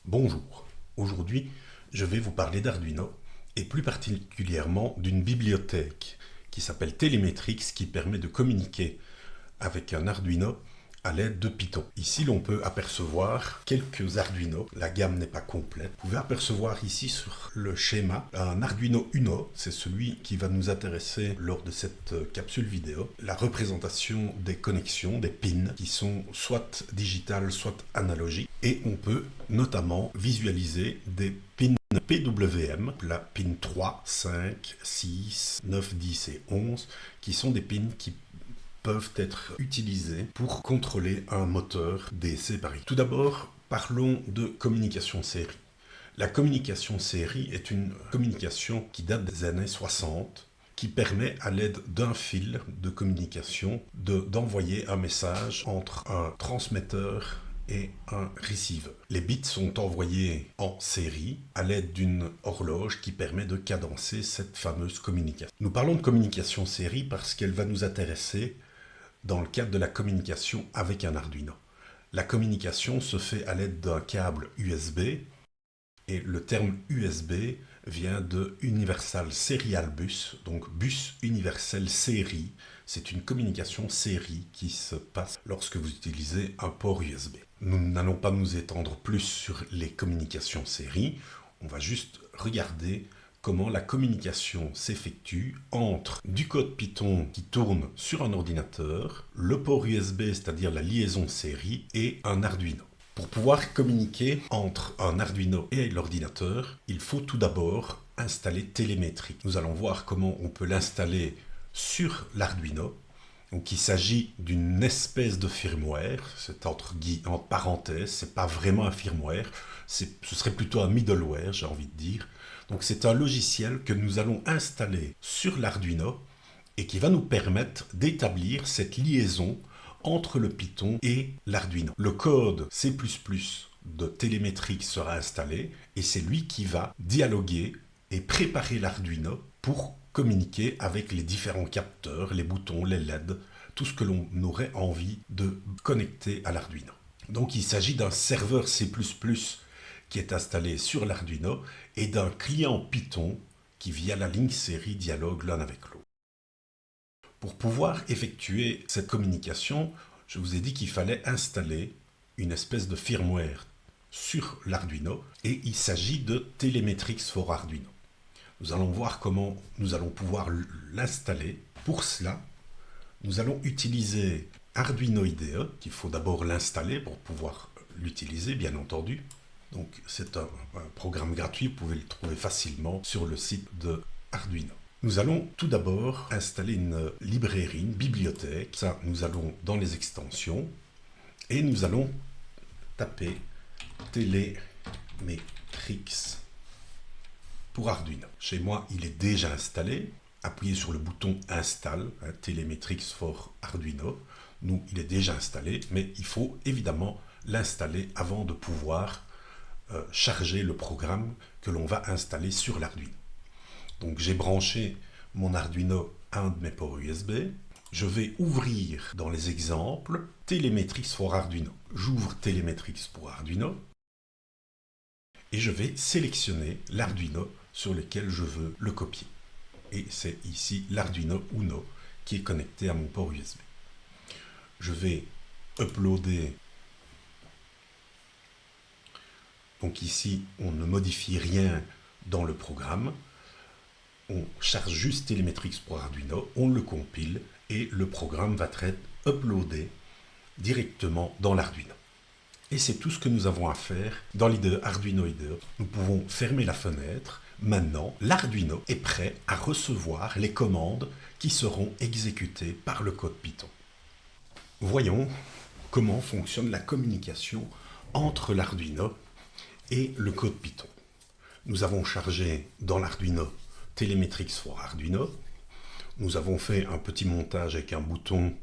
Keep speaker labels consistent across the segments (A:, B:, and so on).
A: Bonjour, aujourd'hui je vais vous parler d'Arduino et plus particulièrement d'une bibliothèque qui s'appelle Telemetrix qui permet de communiquer avec un Arduino à l'aide de Python. Ici l'on peut apercevoir quelques Arduino, la gamme n'est pas complète. Vous pouvez apercevoir ici sur le schéma un Arduino Uno, c'est celui qui va nous intéresser lors de cette capsule vidéo. La représentation des connexions, des pins qui sont soit digitales soit analogiques et on peut notamment visualiser des pins PWM, la pin 3, 5, 6, 9, 10 et 11 qui sont des pins qui peuvent être utilisés pour contrôler un moteur DC par exemple. Tout d'abord, parlons de communication série. La communication série est une communication qui date des années 60, qui permet à l'aide d'un fil de communication d'envoyer un message entre un transmetteur et un receiver. Les bits sont envoyés en série à l'aide d'une horloge qui permet de cadencer cette fameuse communication. Nous parlons de communication série parce qu'elle va nous intéresser dans le cadre de la communication avec un Arduino. La communication se fait à l'aide d'un câble USB et le terme USB vient de Universal Serial Bus, donc bus universel série. C'est une communication série qui se passe lorsque vous utilisez un port USB. Nous n'allons pas nous étendre plus sur les communications série, on va juste regarder comment la communication s'effectue entre du code Python qui tourne sur un ordinateur, le port USB, c'est-à-dire la liaison série, et un Arduino. Pour pouvoir communiquer entre un Arduino et l'ordinateur, il faut tout d'abord installer Telemetrix. Nous allons voir comment on peut l'installer sur l'Arduino. Donc il s'agit d'une espèce de firmware, c'est entre parenthèses, c'est pas vraiment un firmware, ce serait plutôt un middleware, j'ai envie de dire. Donc c'est un logiciel que nous allons installer sur l'Arduino et qui va nous permettre d'établir cette liaison entre le Python et l'Arduino. Le code C++ de Telemetrix sera installé et c'est lui qui va dialoguer et préparer l'Arduino pour communiquer avec les différents capteurs, les boutons, les LED, tout ce que l'on aurait envie de connecter à l'Arduino. Donc il s'agit d'un serveur C++ qui est installé sur l'Arduino et d'un client Python qui, via la ligne série, dialogue l'un avec l'autre. Pour pouvoir effectuer cette communication, je vous ai dit qu'il fallait installer une espèce de firmware sur l'Arduino et il s'agit de Telemetrix for Arduino. Nous allons voir comment nous allons pouvoir l'installer. Pour cela, nous allons utiliser Arduino IDE, qu'il faut d'abord l'installer pour pouvoir l'utiliser, bien entendu. Donc c'est un programme gratuit, vous pouvez le trouver facilement sur le site de Arduino. Nous allons tout d'abord installer une librairie, une bibliothèque. Ça, nous allons dans les extensions et nous allons taper Telemetrix pour Arduino. Chez moi, il est déjà installé. Appuyez sur le bouton Install, Telemetrix for Arduino. Nous, il est déjà installé, mais il faut évidemment l'installer avant de pouvoir charger le programme que l'on va installer sur l'Arduino. Donc j'ai branché mon Arduino à un de mes ports USB. Je vais ouvrir dans les exemples Telemetrix for Arduino. J'ouvre Telemetrix pour Arduino et je vais sélectionner l'Arduino sur lequel je veux le copier. Et c'est ici l'Arduino Uno qui est connecté à mon port USB. Je vais uploader. Donc ici, on ne modifie rien dans le programme. On charge juste Telemetrix pour Arduino, on le compile et le programme va être uploadé directement dans l'Arduino. Et c'est tout ce que nous avons à faire dans l'IDE Arduino IDE. Nous pouvons fermer la fenêtre. Maintenant, l'Arduino est prêt à recevoir les commandes qui seront exécutées par le code Python. Voyons comment fonctionne la communication entre l'Arduino et le code Python. Nous avons chargé dans l'Arduino Telemetrix for Arduino. Nous avons fait un petit montage avec un bouton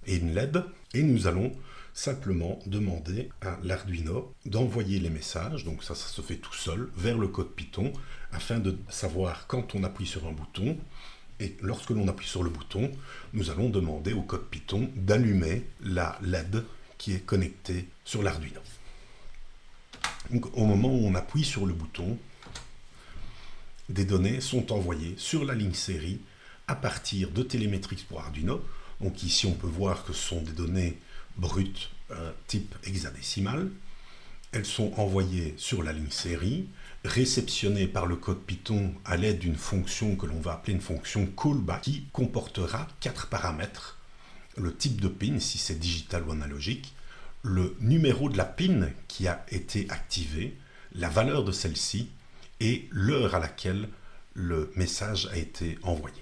A: et une LED et nous allons simplement demander à l'Arduino d'envoyer les messages, donc ça se fait tout seul, vers le code Python afin de savoir quand on appuie sur un bouton et lorsque l'on appuie sur le bouton, nous allons demander au code Python d'allumer la LED qui est connectée sur l'Arduino. Donc, au moment où on appuie sur le bouton, des données sont envoyées sur la ligne série à partir de Telemetrix pour Arduino. Donc ici, on peut voir que ce sont des données brutes type hexadécimal. Elles sont envoyées sur la ligne série, réceptionnées par le code Python à l'aide d'une fonction que l'on va appeler une fonction callback qui comportera 4 paramètres. Le type de pin, si c'est digital ou analogique, le numéro de la pin qui a été activée, la valeur de celle-ci et l'heure à laquelle le message a été envoyé.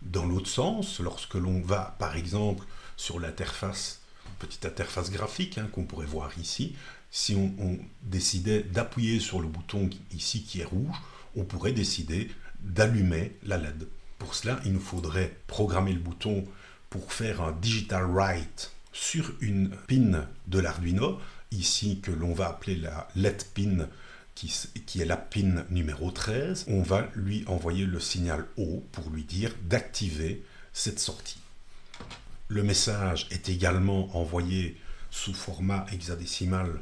A: Dans l'autre sens, lorsque l'on va par exemple sur l'interface, petite interface graphique qu'on pourrait voir ici, si on décidait d'appuyer sur le bouton ici qui est rouge, on pourrait décider d'allumer la LED. Pour cela, il nous faudrait programmer le bouton pour faire un digital write sur une pin de l'Arduino, ici que l'on va appeler la LED pin, qui est la pin numéro 13. On va lui envoyer le signal haut pour lui dire d'activer cette sortie. Le message est également envoyé sous format hexadécimal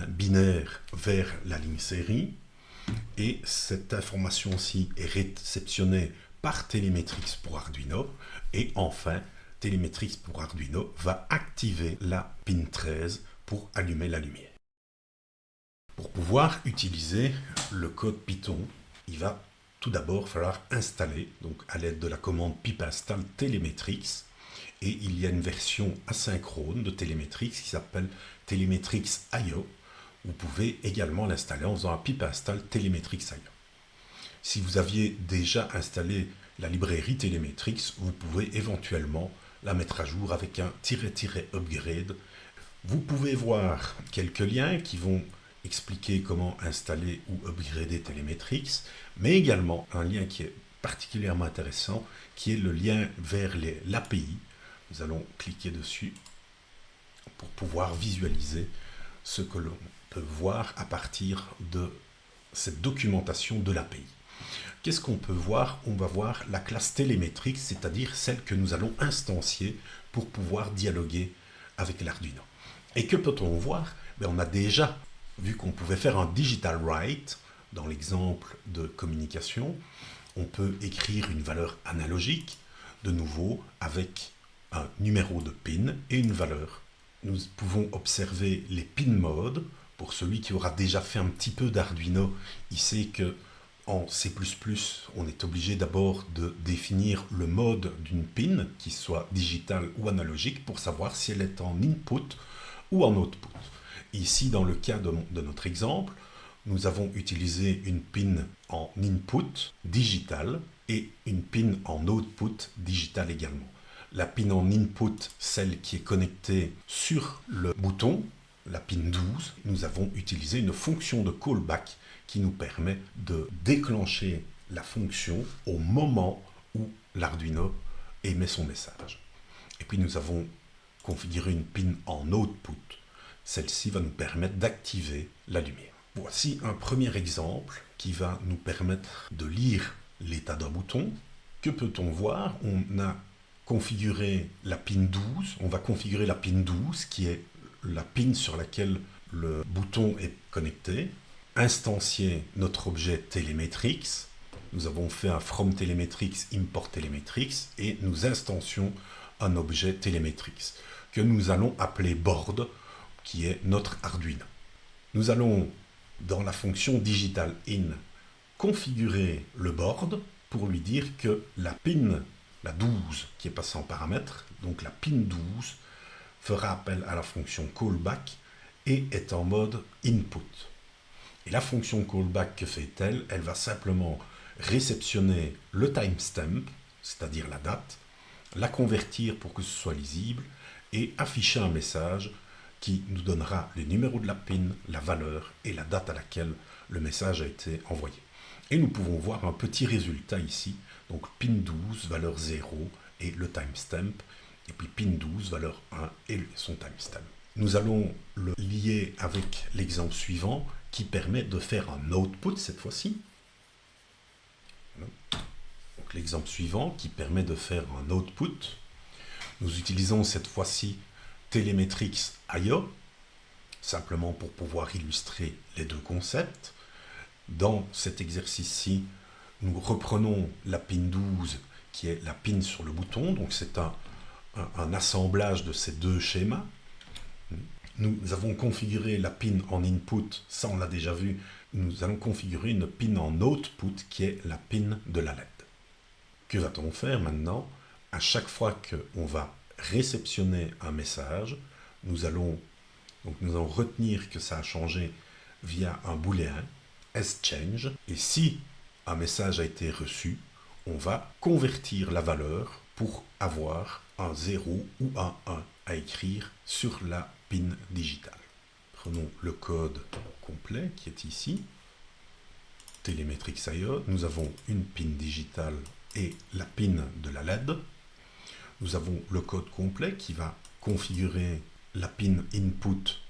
A: binaire vers la ligne série et cette information-ci est réceptionnée par Telemetrix pour Arduino et enfin Telemetrix pour Arduino va activer la pin 13 pour allumer la lumière. Pour pouvoir utiliser le code Python, il va tout d'abord falloir installer, donc à l'aide de la commande pip install Telemetrix, et il y a une version asynchrone de Telemetrix qui s'appelle Telemetrix IO. Vous pouvez également l'installer en faisant un pip install Telemetrix IO. Si vous aviez déjà installé la librairie Telemetrix, vous pouvez éventuellement la mettre à jour avec un -- upgrade. Vous pouvez voir quelques liens qui vont expliquer comment installer ou upgrader Telemetrix, mais également un lien qui est particulièrement intéressant, qui est le lien vers l'API. Nous allons cliquer dessus pour pouvoir visualiser ce que l'on peut voir à partir de cette documentation de l'API. Qu'est-ce qu'on peut voir? On va voir la classe Telemetrix, c'est-à-dire celle que nous allons instancier pour pouvoir dialoguer avec l'Arduino. Et que peut-on voir? On a déjà vu qu'on pouvait faire un digital write dans l'exemple de communication. On peut écrire une valeur analogique, de nouveau avec un numéro de pin et une valeur. Nous pouvons observer les pin modes. Pour celui qui aura déjà fait un petit peu d'Arduino, il sait que en C++, on est obligé d'abord de définir le mode d'une pin, qui soit digitale ou analogique, pour savoir si elle est en input ou en output. Ici, dans le cas de notre exemple, nous avons utilisé une pin en input digital et une pin en output digital également. La pin en input, celle qui est connectée sur le bouton, la pin 12, nous avons utilisé une fonction de callback qui nous permet de déclencher la fonction au moment où l'Arduino émet son message. Et puis nous avons configuré une pin en output. Celle-ci va nous permettre d'activer la lumière. Voici un premier exemple qui va nous permettre de lire l'état d'un bouton. Que peut-on voir? On a configuré la pin 12. On va configurer la pin 12 qui est la pin sur laquelle le bouton est connecté. Instancier notre objet Telemetrix. Nous avons fait un from Telemetrix, import Telemetrix et nous instancions un objet Telemetrix que nous allons appeler board, qui est notre Arduino. Nous allons, dans la fonction digital in, configurer le board pour lui dire que la pin, la 12, qui est passée en paramètre, donc la pin 12, fera appel à la fonction callback et est en mode input. Et la fonction callback, que fait-elle? Elle va simplement réceptionner le timestamp, c'est-à-dire la date, la convertir pour que ce soit lisible et afficher un message qui nous donnera le numéro de la pin, la valeur et la date à laquelle le message a été envoyé. Et nous pouvons voir un petit résultat ici, donc pin 12, valeur 0 et le timestamp, et puis pin 12, valeur 1 et son timestamp. Nous allons le lier avec l'exemple suivant qui permet de faire un output cette fois-ci. Donc l'exemple suivant qui permet de faire un output. Nous utilisons cette fois-ci Telemetrix IO. simplement pour pouvoir illustrer les deux concepts. Dans cet exercice-ci, nous reprenons la pin 12 qui est la pin sur le bouton, donc c'est un assemblage de ces deux schémas. Nous avons configuré la pin en input, ça on l'a déjà vu, nous allons configurer une pin en output qui est la pin de la LED. Que va-t-on faire maintenant? À chaque fois qu'on va réceptionner un message, nous allons retenir que ça a changé via un booléen, sChange, et si un message a été reçu, on va convertir la valeur pour avoir un 0 ou un 1 à écrire sur la pin digitale. Prenons le code complet qui est ici. Telemetrics IO, nous avons une pin digitale et la pin de la LED. Nous avons le code complet qui va configurer la pin input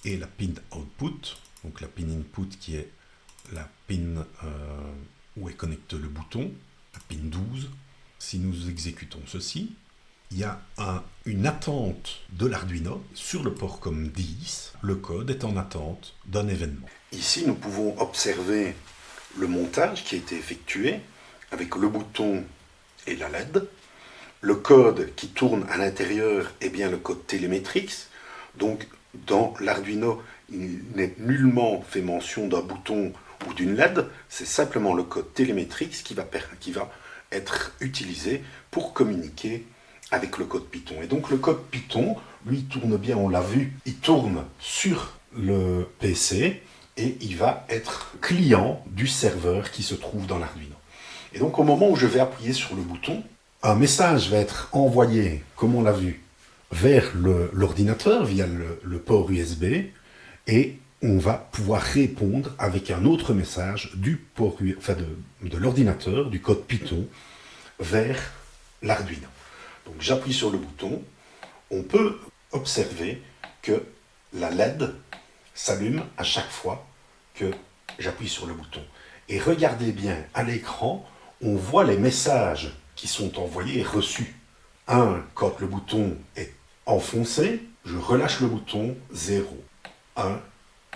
A: et la pin output. Donc la pin input qui est la pin où est connecté le bouton, la pin 12. Si nous exécutons ceci, il y a une attente de l'Arduino sur le port COM 10. Le code est en attente d'un événement. Ici, nous pouvons observer le montage qui a été effectué avec le bouton et la LED. Le code qui tourne à l'intérieur est bien le code Telemetrics. Donc, dans l'Arduino, il n'est nullement fait mention d'un bouton ou d'une LED. C'est simplement le code Telemetrics qui va être utilisé pour communiquer avec le code Python. Et donc, le code Python, lui, tourne bien, on l'a vu, il tourne sur le PC et il va être client du serveur qui se trouve dans l'Arduino. Et donc, au moment où je vais appuyer sur le bouton, un message va être envoyé, comme on l'a vu, vers l'ordinateur via le port USB et on va pouvoir répondre avec un autre message de l'ordinateur, du code Python, vers l'Arduino. Donc j'appuie sur le bouton, on peut observer que la LED s'allume à chaque fois que j'appuie sur le bouton. Et regardez bien, à l'écran, on voit les messages qui sont envoyés et reçus. Quand le bouton est enfoncé, je relâche le bouton 0, 1,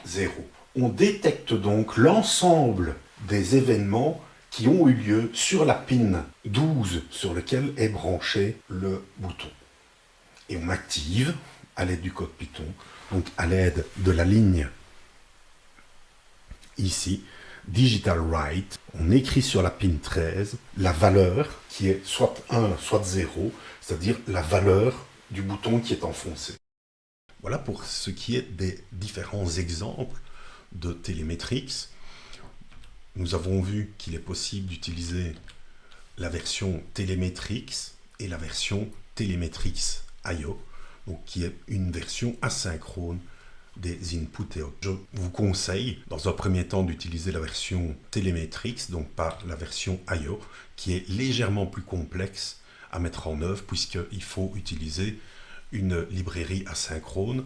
A: 0. On détecte donc l'ensemble des événements qui ont eu lieu sur la pin 12 sur lequel est branché le bouton. Et on active, à l'aide du code Python, donc à l'aide de la ligne ici, Digital Write, on écrit sur la pin 13 la valeur qui est soit 1, soit 0, c'est-à-dire la valeur du bouton qui est enfoncé. Voilà pour ce qui est des différents exemples de Telemetrics. Nous avons vu qu'il est possible d'utiliser la version Telemetrics et la version Telemetrics IO, donc qui est une version asynchrone des inputs et outputs. Je vous conseille dans un premier temps d'utiliser la version Telemetrics, donc pas la version IO, qui est légèrement plus complexe à mettre en œuvre puisqu'il faut utiliser une librairie asynchrone.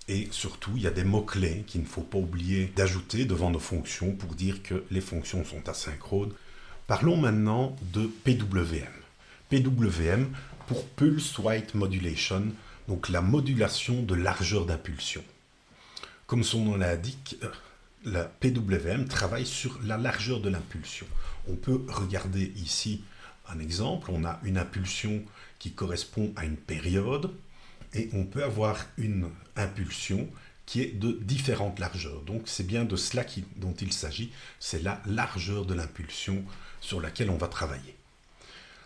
A: Et surtout, il y a des mots-clés qu'il ne faut pas oublier d'ajouter devant nos fonctions pour dire que les fonctions sont asynchrones. Parlons maintenant de PWM. PWM pour Pulse Width Modulation, donc la modulation de largeur d'impulsion. Comme son nom l'indique, la PWM travaille sur la largeur de l'impulsion. On peut regarder ici un exemple. On a une impulsion qui correspond à une période. Et on peut avoir une impulsion qui est de différentes largeurs. Donc c'est bien de cela dont il s'agit, c'est la largeur de l'impulsion sur laquelle on va travailler.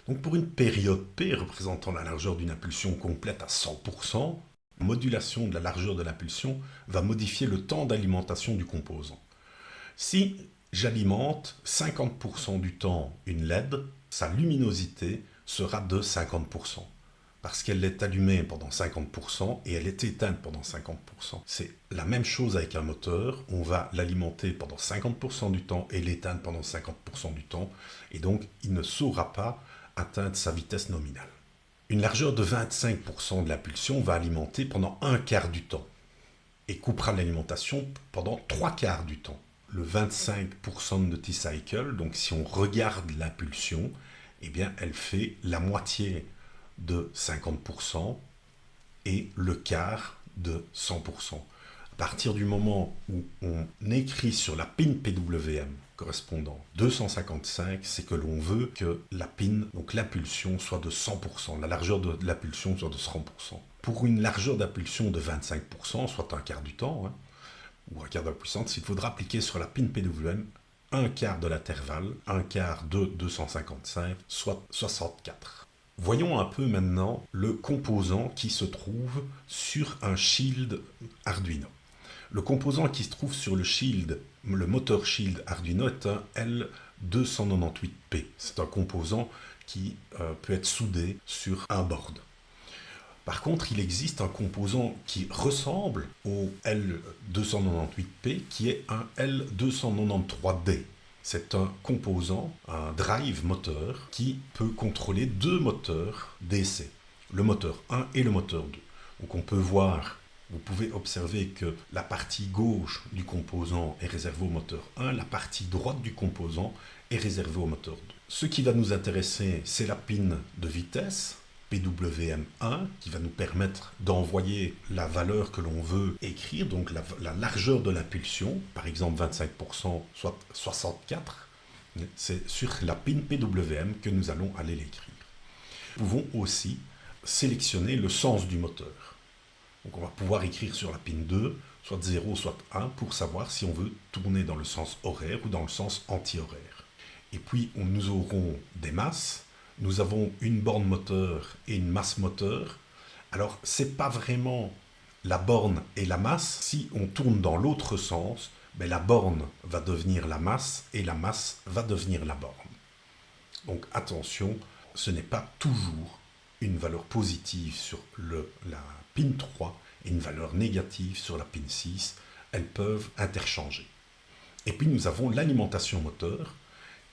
A: Donc pour une période P représentant la largeur d'une impulsion complète à 100%, la modulation de la largeur de l'impulsion va modifier le temps d'alimentation du composant. Si j'alimente 50% du temps une LED, sa luminosité sera de 50%. Parce qu'elle est allumée pendant 50% et elle est éteinte pendant 50%. C'est la même chose avec un moteur, on va l'alimenter pendant 50% du temps et l'éteindre pendant 50% du temps, et donc il ne saura pas atteindre sa vitesse nominale. Une largeur de 25% de l'impulsion va alimenter pendant un quart du temps, et coupera l'alimentation pendant 3/4 du temps. Le 25% de T-cycle, donc si on regarde l'impulsion, eh bien elle fait la moitié de 50% et le quart de 100%. À partir du moment où on écrit sur la pin PWM correspondant 255, c'est que l'on veut que la pin, donc l'impulsion, soit de 100%, la largeur de l'impulsion soit de 100%. Pour une largeur d'impulsion de 25%, soit un quart du temps, ou un quart de la puissance, il faudra appliquer sur la pin PWM un quart de l'intervalle, un quart de 255, soit 64. Voyons un peu maintenant le composant qui se trouve sur un shield Arduino. Le composant qui se trouve sur le shield, le moteur shield Arduino, est un L298P. C'est un composant qui peut être soudé sur un board. Par contre, il existe un composant qui ressemble au L298P, qui est un L293D. C'est un composant, un drive moteur, qui peut contrôler deux moteurs DC, le moteur 1 et le moteur 2. Donc on peut voir, vous pouvez observer que la partie gauche du composant est réservée au moteur 1, la partie droite du composant est réservée au moteur 2. Ce qui va nous intéresser, c'est la pin de vitesse, PWM1, qui va nous permettre d'envoyer la valeur que l'on veut écrire, donc la largeur de l'impulsion, par exemple 25%, soit 64. C'est sur la pin PWM que nous allons aller l'écrire. Nous pouvons aussi sélectionner le sens du moteur. Donc on va pouvoir écrire sur la pin 2, soit 0, soit 1, pour savoir si on veut tourner dans le sens horaire ou dans le sens anti-horaire. Et puis nous aurons des masses. Nous avons une borne moteur et une masse moteur. Alors, ce n'est pas vraiment la borne et la masse. Si on tourne dans l'autre sens, la borne va devenir la masse et la masse va devenir la borne. Donc attention, ce n'est pas toujours une valeur positive sur la pin 3 et une valeur négative sur la pin 6. Elles peuvent interchanger. Et puis nous avons l'alimentation moteur,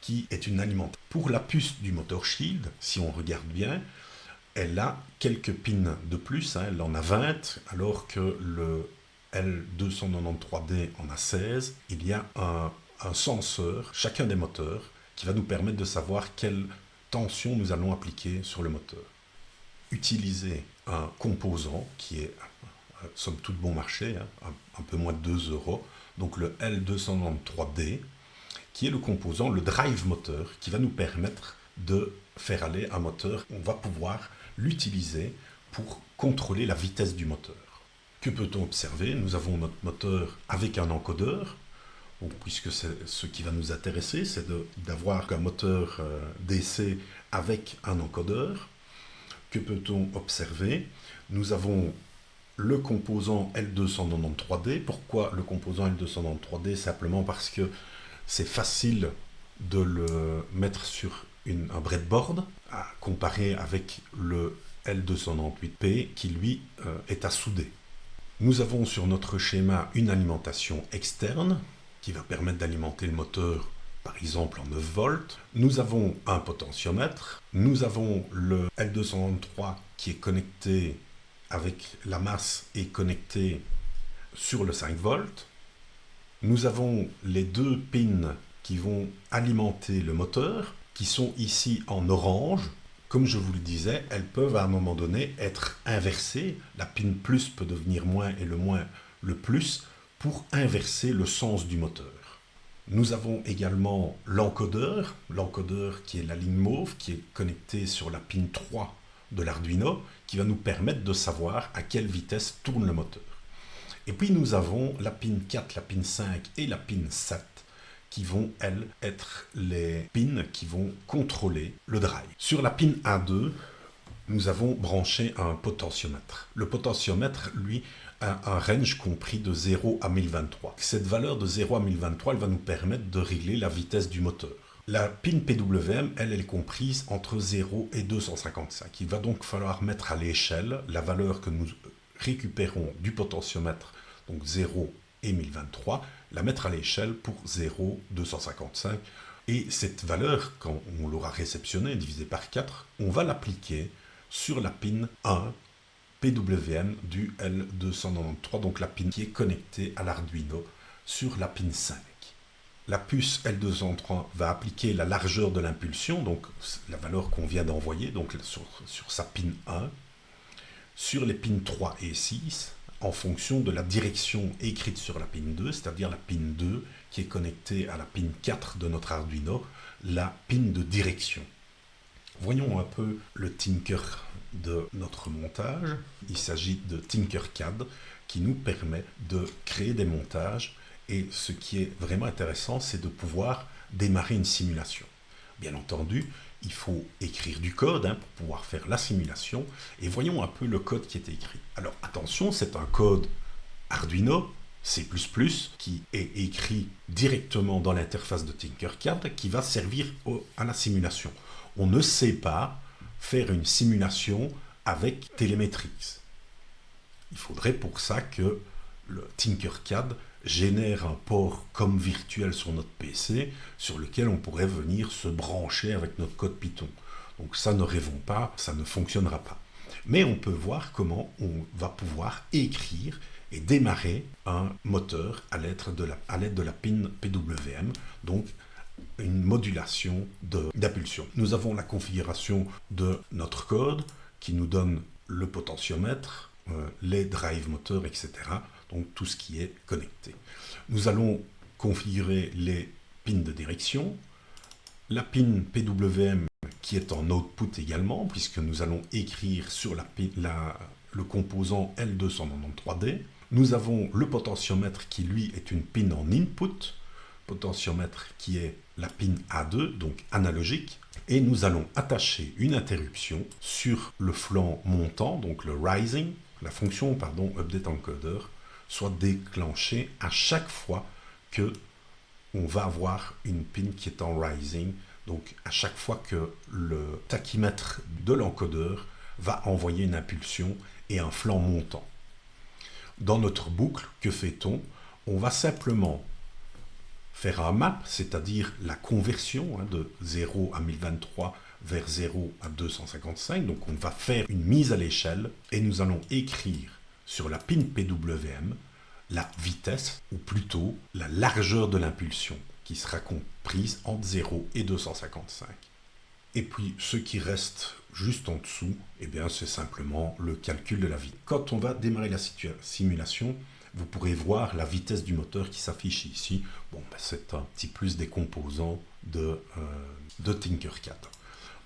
A: qui est une alimentation. Pour la puce du moteur Shield, si on regarde bien, elle a quelques pins de plus, elle en a 20, alors que le L293D en a 16. Il y a un senseur, chacun des moteurs, qui va nous permettre de savoir quelle tension nous allons appliquer sur le moteur. Utiliser un composant qui est, somme toute bon marché, un peu moins de 2 €, donc le L293D, qui est le composant, le drive moteur, qui va nous permettre de faire aller un moteur. On va pouvoir l'utiliser pour contrôler la vitesse du moteur. Que peut-on observer? Nous avons notre moteur avec un encodeur, puisque c'est ce qui va nous intéresser, c'est d'avoir un moteur DC avec un encodeur. Que peut-on observer? Nous avons le composant L293D. Pourquoi le composant L293D? Simplement parce que c'est facile de le mettre sur un breadboard, à comparer avec le L298P qui, lui, est à souder. Nous avons sur notre schéma une alimentation externe qui va permettre d'alimenter le moteur, par exemple, en 9 volts. Nous avons un potentiomètre. Nous avons le L293 qui est connecté avec la masse et connecté sur le 5 volts. Nous avons les deux pins qui vont alimenter le moteur, qui sont ici en orange. Comme je vous le disais, elles peuvent à un moment donné être inversées. La pin plus peut devenir moins et le moins le plus pour inverser le sens du moteur. Nous avons également l'encodeur qui est la ligne mauve, qui est connectée sur la pin 3 de l'Arduino, qui va nous permettre de savoir à quelle vitesse tourne le moteur. Et puis nous avons la pin 4, la pin 5 et la pin 7 qui vont, elles, être les pins qui vont contrôler le drive. Sur la pin A2, nous avons branché un potentiomètre. Le potentiomètre, lui, a un range compris de 0 à 1023. Cette valeur de 0 à 1023, elle va nous permettre de régler la vitesse du moteur. La pin PWM, elle est comprise entre 0 et 255. Il va donc falloir mettre à l'échelle la valeur que nous récupérons du potentiomètre, donc 0 et 1023, la mettre à l'échelle pour 0, 255. Et cette valeur, quand on l'aura réceptionnée, divisée par 4, on va l'appliquer sur la pin 1 PWM du L293, donc la pin qui est connectée à l'Arduino sur la pin 5. La puce L203 va appliquer la largeur de l'impulsion, donc la valeur qu'on vient d'envoyer, donc sur sa pin 1, sur les pins 3 et 6, en fonction de la direction écrite sur la pin 2, c'est-à-dire la pin 2 qui est connectée à la pin 4 de notre Arduino, la pin de direction. Voyons un peu le Tinker de notre montage. Il s'agit de Tinkercad qui nous permet de créer des montages, et ce qui est vraiment intéressant, c'est de pouvoir démarrer une simulation. Bien entendu, il faut écrire du code pour pouvoir faire la simulation, et voyons un peu le code qui est écrit. Alors attention, c'est un code Arduino C++ qui est écrit directement dans l'interface de Tinkercad qui va servir à la simulation. On ne sait pas faire une simulation avec Telemetrics. Il faudrait pour ça que le Tinkercad génère un port comme virtuel sur notre PC sur lequel on pourrait venir se brancher avec notre code Python. Donc ça, ne rêvons pas, ça ne fonctionnera pas. Mais on peut voir comment on va pouvoir écrire et démarrer un moteur à l'aide de la pin PWM, donc une modulation d'impulsion. Nous avons la configuration de notre code qui nous donne le potentiomètre, les drive moteurs, etc. Donc tout ce qui est connecté. Nous allons configurer les pins de direction, la pin PWM qui est en output également, puisque nous allons écrire sur le composant L293D. Nous avons le potentiomètre qui, lui, est une pin en input, potentiomètre qui est la pin A2, donc analogique, et nous allons attacher une interruption sur le flanc montant, donc le rising, la fonction update encoder, soit déclenchée à chaque fois que on va avoir une pin qui est en rising, donc à chaque fois que le tachymètre de l'encodeur va envoyer une impulsion et un flanc montant. Dans notre boucle, que fait-on? On va simplement faire un map, c'est-à-dire la conversion de 0 à 1023 vers 0 à 255. Donc on va faire une mise à l'échelle et nous allons écrire sur la pin PWM la vitesse, ou plutôt la largeur de l'impulsion, qui sera comprise entre 0 et 255. Et puis ce qui reste juste en dessous, c'est simplement le calcul de la vitesse. Quand on va démarrer la simulation, vous pourrez voir la vitesse du moteur qui s'affiche ici. C'est un petit plus des composants de Tinkercad.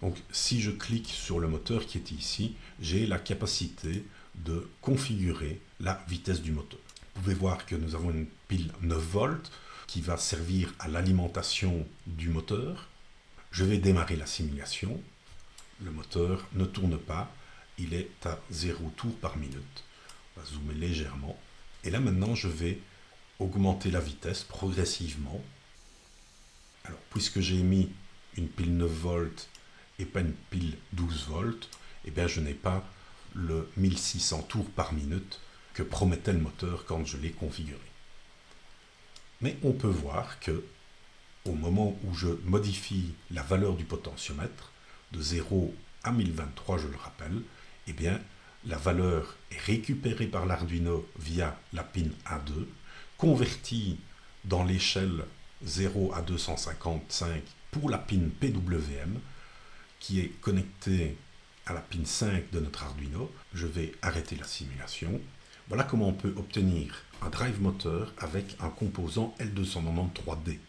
A: Donc si je clique sur le moteur qui est ici, j'ai la capacité de configurer la vitesse du moteur. Vous pouvez voir que nous avons une pile 9 volts qui va servir à l'alimentation du moteur. Je vais démarrer la simulation. Le moteur ne tourne pas, il est à 0 tours par minute. On va zoomer légèrement. Et là maintenant, je vais augmenter la vitesse progressivement. Alors, puisque j'ai mis une pile 9 volts et pas une pile 12 volts, je n'ai pas le 1600 tours par minute que promettait le moteur quand je l'ai configuré. Mais on peut voir que au moment où je modifie la valeur du potentiomètre de 0 à 1023, je le rappelle, la valeur est récupérée par l'Arduino via la pin A2, convertie dans l'échelle 0 à 255 pour la pin PWM, qui est connectée à la pin 5 de notre Arduino. Je vais arrêter la simulation. Voilà comment on peut obtenir un drive moteur avec un composant L293D.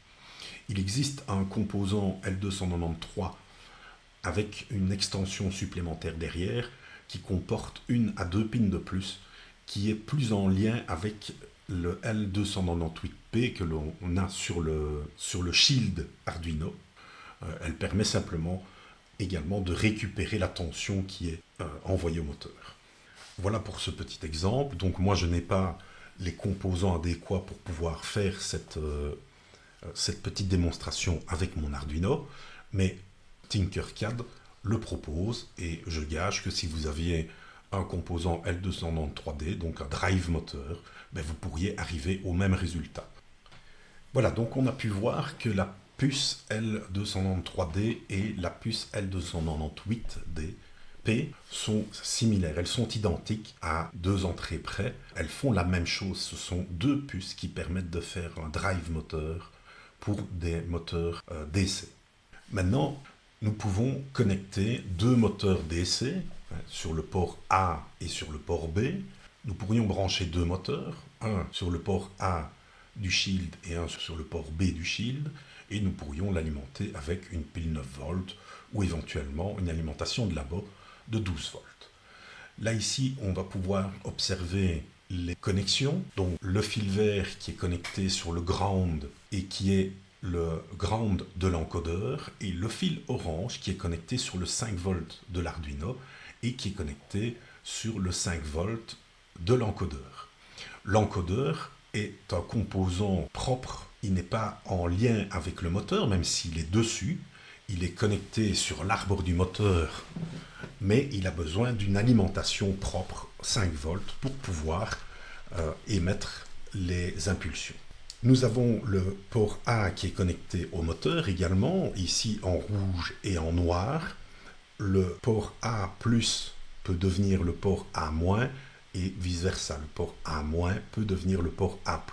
A: Il existe un composant L293 avec une extension supplémentaire derrière qui comporte une à deux pins de plus, qui est plus en lien avec le L298P que l'on a sur le shield Arduino. Elle permet simplement également de récupérer la tension qui est envoyée au moteur. Voilà pour ce petit exemple. Donc moi je n'ai pas les composants adéquats pour pouvoir faire cette petite démonstration avec mon Arduino, mais Tinkercad le propose, et je gage que si vous aviez un composant L293D, donc un drive moteur, vous pourriez arriver au même résultat. Voilà, donc on a pu voir que la puce L293D et la puce L298D sont similaires, elles sont identiques à 2 entrées près, elles font la même chose, ce sont 2 puces qui permettent de faire un drive moteur pour des moteurs DC. Maintenant, nous pouvons connecter 2 moteurs DC sur le port A et sur le port B. Nous pourrions brancher deux moteurs, un sur le port A du shield et un sur le port B du shield, et nous pourrions l'alimenter avec une pile 9 volts ou éventuellement une alimentation de labo de 12 volts. Là ici, on va pouvoir observer les connexions, donc le fil vert qui est connecté sur le ground et qui est le ground de l'encodeur, et le fil orange qui est connecté sur le 5 volts de l'Arduino et qui est connecté sur le 5 volts de l'encodeur. L'encodeur est un composant propre, il n'est pas en lien avec le moteur, même s'il est dessus, il est connecté sur l'arbre du moteur, mais il a besoin d'une alimentation propre, 5 volts, pour pouvoir émettre les impulsions. Nous avons le port A qui est connecté au moteur également, ici en rouge et en noir. Le port A+ peut devenir le port A- et vice-versa. Le port A- peut devenir le port A+.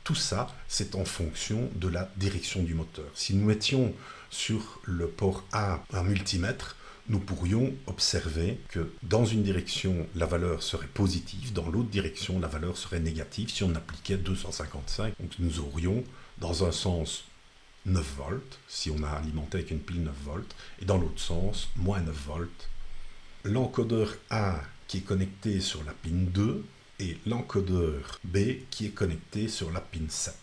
A: Tout ça, c'est en fonction de la direction du moteur. Si nous mettions sur le port A un multimètre, nous pourrions observer que dans une direction, la valeur serait positive, dans l'autre direction, la valeur serait négative si on appliquait 255. Donc nous aurions, dans un sens, 9 volts, si on a alimenté avec une pile 9 volts, et dans l'autre sens, moins 9 volts. L'encodeur A qui est connecté sur la pin 2 et l'encodeur B qui est connecté sur la pin 7.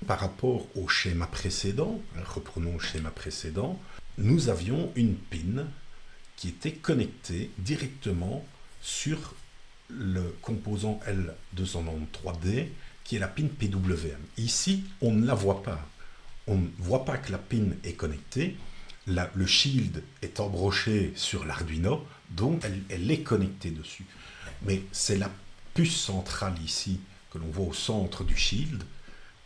A: Par rapport au schéma précédent, reprenons le schéma précédent, nous avions une pin qui était connectée directement sur le composant L293D qui est la pin PWM. Ici, on ne la voit pas. On ne voit pas que la pin est connectée. Le shield est embroché sur l'Arduino, donc elle est connectée dessus. Mais c'est la puce centrale ici, que l'on voit au centre du shield,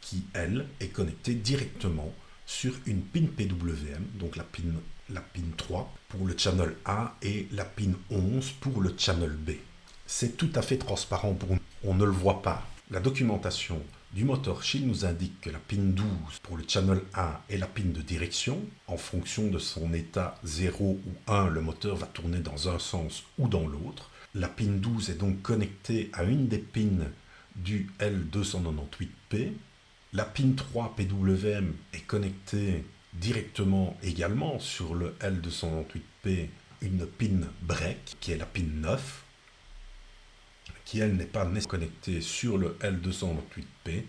A: qui, elle, est connectée directement sur une pin PWM, donc la pin 3 pour le channel A et la pin 11 pour le channel B. C'est tout à fait transparent pour nous, on ne le voit pas. La documentation du moteur shield nous indique que la pin 12 pour le channel A est la pin de direction. En fonction de son état 0 ou 1, le moteur va tourner dans un sens ou dans l'autre. La pin 12 est donc connectée à une des pins du L298P. La pin 3 PWM est connectée directement également sur le L298P, une pin break qui est la pin 9, qui elle n'est pas nécessairement connectée sur le L298P.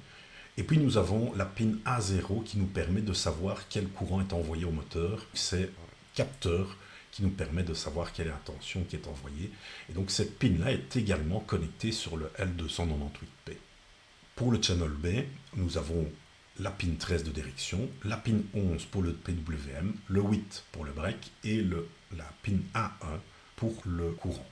A: Et puis nous avons la pin A0 qui nous permet de savoir quel courant est envoyé au moteur. C'est un capteur qui nous permet de savoir quelle est la tension qui est envoyée. Et donc cette pin-là est également connectée sur le L298P. Pour le channel B, nous avons la pin 13 de direction, la pin 11 pour le PWM, le 8 pour le break et la pin A1 pour le courant.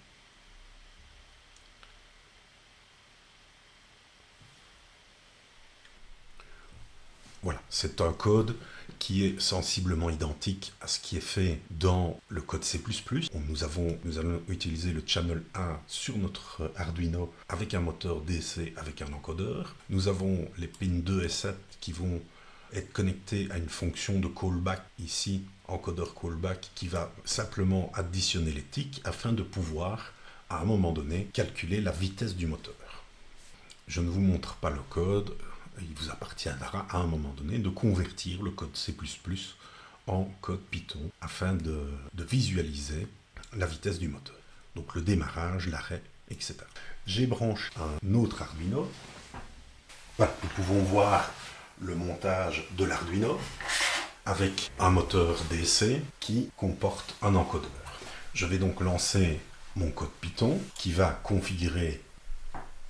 A: Voilà, c'est un code qui est sensiblement identique à ce qui est fait dans le code C++. Nous allons utiliser le channel 1 sur notre Arduino avec un moteur DC avec un encodeur. Nous avons les pins 2 et 7 qui vont être connectés à une fonction de callback ici, encodeur callback, qui va simplement additionner les ticks afin de pouvoir, à un moment donné, calculer la vitesse du moteur. Je ne vous montre pas le code. Il vous appartiendra à un moment donné de convertir le code C++ en code Python afin de visualiser la vitesse du moteur. Donc le démarrage, l'arrêt, etc. J'ai branché un autre Arduino. Voilà, nous pouvons voir le montage de l'Arduino avec un moteur DC qui comporte un encodeur. Je vais donc lancer mon code Python qui va configurer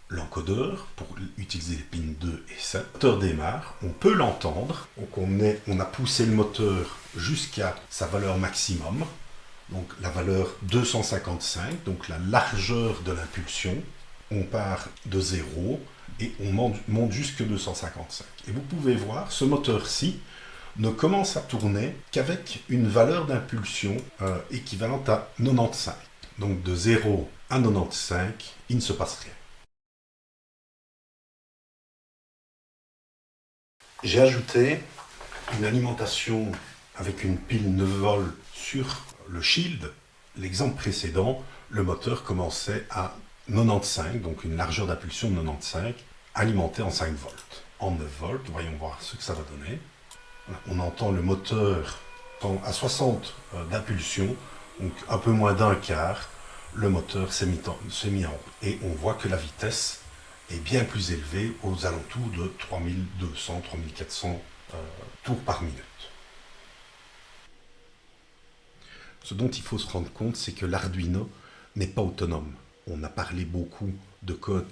A: l'encodeur pour utiliser les pins 2 et 7. Le moteur démarre, on peut l'entendre, donc on a poussé le moteur jusqu'à sa valeur maximum, donc la valeur 255, donc la largeur de l'impulsion. On part de 0 et on monte jusque 255. Et vous pouvez voir, ce moteur-ci ne commence à tourner qu'avec une valeur d'impulsion équivalente à 95. Donc de 0 à 95, il ne se passe rien. J'ai ajouté une alimentation avec une pile 9 volts sur le shield. L'exemple précédent, le moteur commençait à 95, donc une largeur d'impulsion de 95, alimentée en 5 volts. En 9 volts, voyons voir ce que ça va donner. On entend le moteur à 60 d'impulsion, donc un peu moins d'un quart, le moteur s'est mis en route. Et on voit que la vitesse est bien plus élevée, aux alentours de 3200-3400 tours par minute. Ce dont il faut se rendre compte, c'est que l'Arduino n'est pas autonome. On a parlé beaucoup de code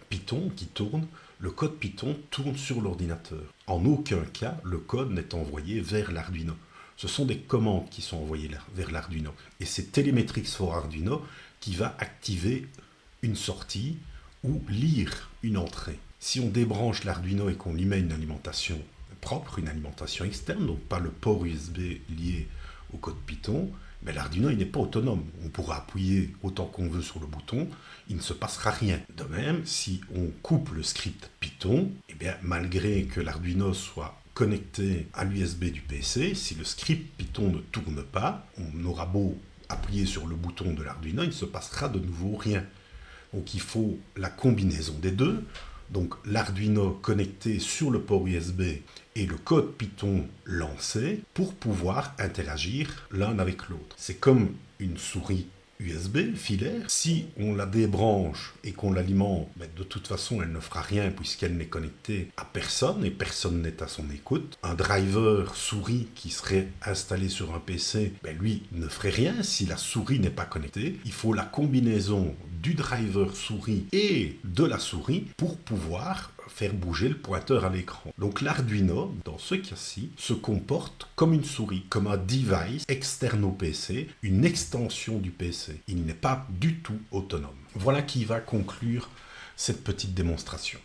A: Python qui tourne. Le code Python tourne sur l'ordinateur. En aucun cas, le code n'est envoyé vers l'Arduino. Ce sont des commandes qui sont envoyées vers l'Arduino. Et c'est Telemetrix for Arduino qui va activer une sortie ou lire une entrée. Si on débranche l'Arduino et qu'on lui met une alimentation propre, une alimentation externe, donc pas le port USB lié au code Python, mais l'Arduino il n'est pas autonome. On pourra appuyer autant qu'on veut sur le bouton, il ne se passera rien. De même, si on coupe le script Python, eh bien, malgré que l'Arduino soit connecté à l'USB du PC, si le script Python ne tourne pas, on aura beau appuyer sur le bouton de l'Arduino, il ne se passera de nouveau rien. Donc il faut la combinaison des deux. Donc l'Arduino connecté sur le port USB et le code Python lancé pour pouvoir interagir l'un avec l'autre. C'est comme une souris USB filaire. Si on la débranche et qu'on l'alimente, de toute façon elle ne fera rien puisqu'elle n'est connectée à personne et personne n'est à son écoute. Un driver souris qui serait installé sur un PC, lui ne ferait rien si la souris n'est pas connectée. Il faut la combinaison du driver souris et de la souris pour pouvoir faire bouger le pointeur à l'écran. Donc l'Arduino, dans ce cas-ci, se comporte comme une souris, comme un device externe au PC, une extension du PC. Il n'est pas du tout autonome. Voilà qui va conclure cette petite démonstration.